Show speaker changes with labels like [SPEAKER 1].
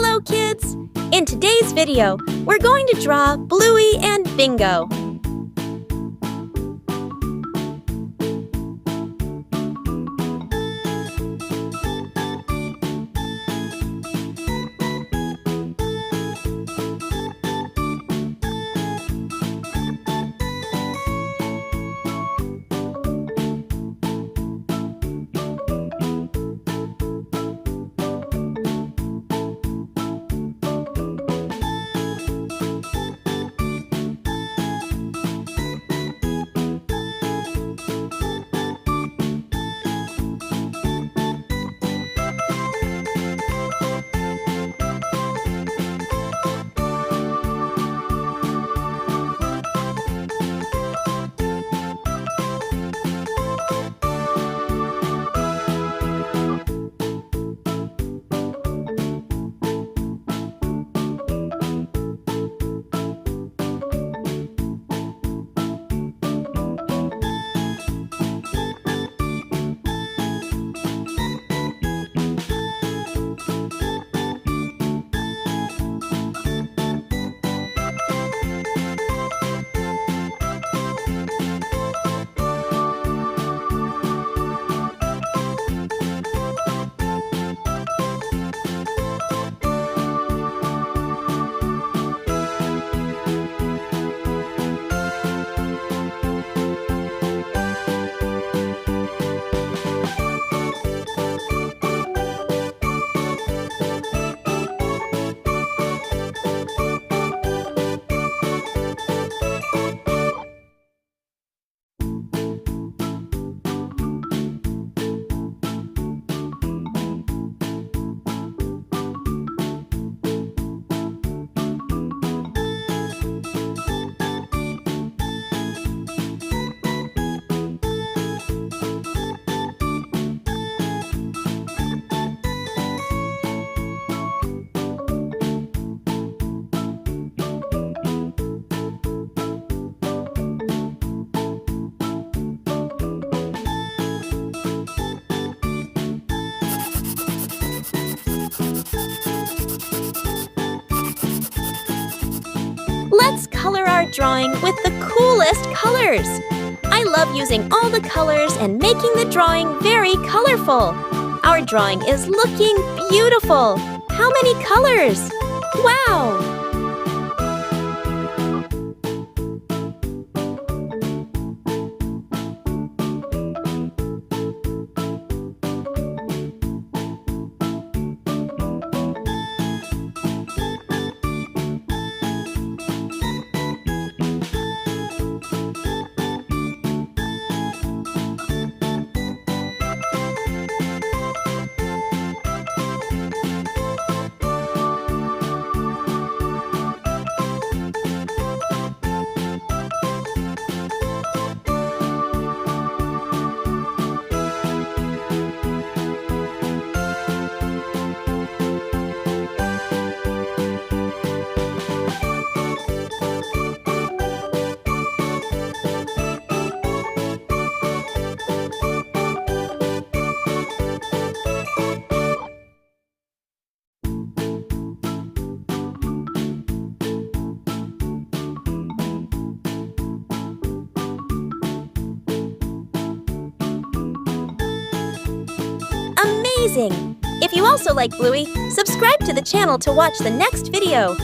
[SPEAKER 1] Hello, kids! In today's video, we're going to draw Bluey and Bingo. Let's color our drawing with the coolest colors! I love using all the colors and making the drawing very colorful. Our drawing is looking beautiful! How many colors? Wow! Amazing! If you also like Bluey, subscribe to the channel to watch the next video.